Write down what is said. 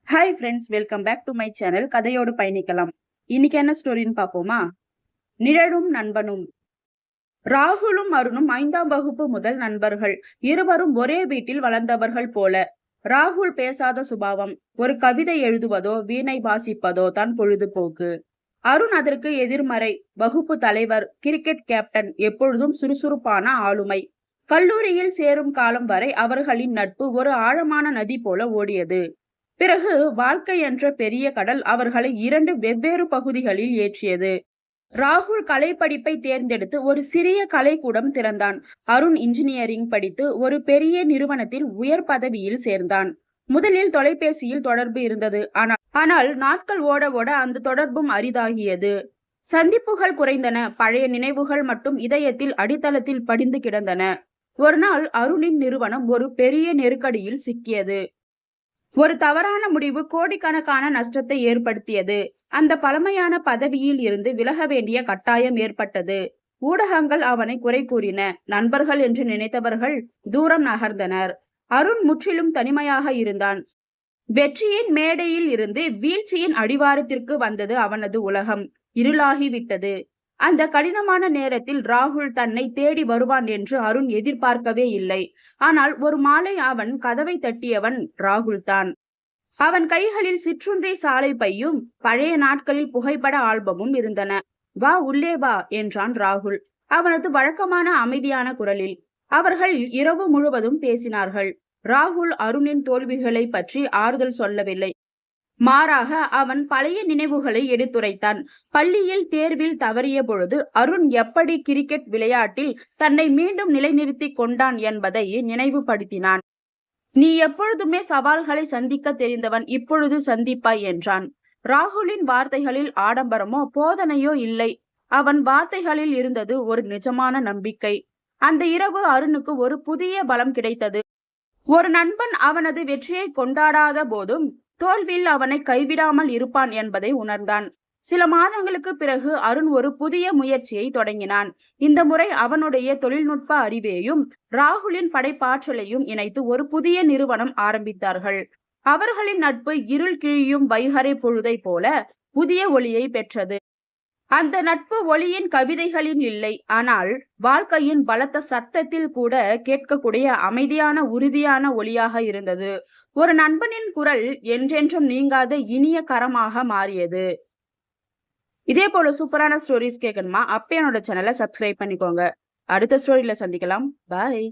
Hi friends, welcome back to my channel. கதையோடு பயணிக்கலாம். இன்னைக்கு என்ன ஸ்டோரின்னு பார்ப்போமா? நிழலும் நண்பனும். ராகுலும் அருணும் 5ஆம் வகுப்பு முதல் நண்பர்கள். இருவரும் ஒரே வீட்டில் வளர்ந்தவர்கள் போல. ராகுல் பேசாத சுபாவம். ஒரு கவிதை எழுதுவதோ வீணை வாசிப்பதோ தான் பொழுதுபோக்கு. அருண் அதற்கு எதிர்மறை. வகுப்பு தலைவர், கிரிக்கெட் கேப்டன், எப்பொழுதும் சுறுசுறுப்பான ஆளுமை. கல்லூரியில் சேரும் காலம் வரை அவர்களின் நட்பு ஒரு ஆழமான நதி போல ஓடியது. பிறகு வாழ்க்கை என்ற பெரிய கடல் அவர்களை 2 வெவ்வேறு பகுதிகளில் ஏற்றியது. ராகுல் கலை படிப்பை தேர்ந்தெடுத்து ஒரு சிறிய கலைக்கூடம் திறந்தான். அருண் இன்ஜினியரிங் படித்து ஒரு பெரிய நிறுவனத்தில் உயர் பதவியில் சேர்ந்தான். முதலில் தொலைபேசியில் தொடர்பு இருந்தது. ஆனால் நாட்கள் ஓட ஓட அந்த தொடர்பும் அரிதாகியது. சந்திப்புகள் குறைந்தன. பழைய நினைவுகள் மட்டும் இதயத்தில் அடித்தளத்தில் படிந்து கிடந்தன. ஒரு நாள் அருணின் நிறுவனம் ஒரு பெரிய நெருக்கடியில் சிக்கியது. ஒரு தவறான முடிவு கோடிக்கணக்கான நஷ்டத்தை ஏற்படுத்தியது. அந்த பழமையான பதவியில் இருந்து விலக வேண்டிய கட்டாயம் ஏற்பட்டது. ஊடகங்கள் அவனை குறை கூறின. நண்பர்கள் என்று நினைத்தவர்கள் தூரம் நகர்ந்தனர். அருண் முற்றிலும் தனிமையாக இருந்தான். வெற்றியின் மேடையில் இருந்து வீழ்ச்சியின் அடிவாரத்திற்கு வந்தது அவனது உலகம். இருளாகிவிட்டது. அந்த கடினமான நேரத்தில் ராகுல் தன்னை தேடி வருவான் என்று அருண் எதிர்பார்க்கவே இல்லை. ஆனால் ஒரு மாலை அவன் கதவை தட்டியவன் ராகுல் தான். அவன் கைகளில் சிற்றுண்டி சாலை பையும் பழைய நாட்களில் புகைப்பட ஆல்பமும் இருந்தன. வா, உள்ளே வா என்றான் ராகுல், அவனது வழக்கமான அமைதியான குரலில். அவர்கள் இரவு முழுவதும் பேசினார்கள். ராகுல் அருணின் தோல்விகளை பற்றி ஆறுதல் சொல்லவில்லை. மாறாக அவன் பழைய நினைவுகளை எடுத்துரைத்தான். பள்ளியில் தேர்வில் தவறிய பொழுது அருண் எப்படி கிரிக்கெட் விளையாட்டில் தன்னை மீண்டும் நிலைநிறுத்தி கொண்டான் என்பதை நினைவுபடுத்தினான். நீ எப்பொழுதுமே சவால்களை சந்திக்க தெரிந்தவன், இப்பொழுது சந்திப்பாய் என்றான். ராகுலின் வார்த்தைகளில் ஆடம்பரமோ போதனையோ இல்லை. அவன் வார்த்தைகளில் இருந்தது ஒரு நிஜமான நம்பிக்கை. அந்த இரவு அருணுக்கு ஒரு புதிய பலம் கிடைத்தது. ஒரு நண்பன் அவனது வெற்றியை கொண்டாடாத போதும் தோல்வியில் அவனை கைவிடாமல் இருப்பான் என்பதை உணர்ந்தான். சில மாதங்களுக்கு பிறகு அருண் ஒரு புதிய முயற்சியை தொடங்கினான். இந்த முறை அவனுடைய தொழில்நுட்ப அறிவையும் ராகுலின் படைப்பாற்றலையும் இணைத்து ஒரு புதிய நிறுவனம் ஆரம்பித்தார்கள். அவர்களின் நட்பு இருள் கிழியும் வைகறை பொழுதை போல புதிய ஒளியை பெற்றது. அந்த நட்பு ஒளியின் கவிதைகளில் இல்லை, ஆனால் வாழ்க்கையின் பலத்த சத்தத்தில் கூட கேட்கக்கூடிய அமைதியான உறுதியான ஒளியாக இருந்தது. ஒரு நண்பனின் குரல் என்றென்றும் நீங்காத இனிய கரமாக மாறியது. இதே போல சூப்பரான ஸ்டோரிஸ் கேட்கணுமா? அப்ப என்னோட சேனலை சப்ஸ்கிரைப் பண்ணிக்கோங்க. அடுத்த ஸ்டோரியில சந்திக்கலாம். பாய்.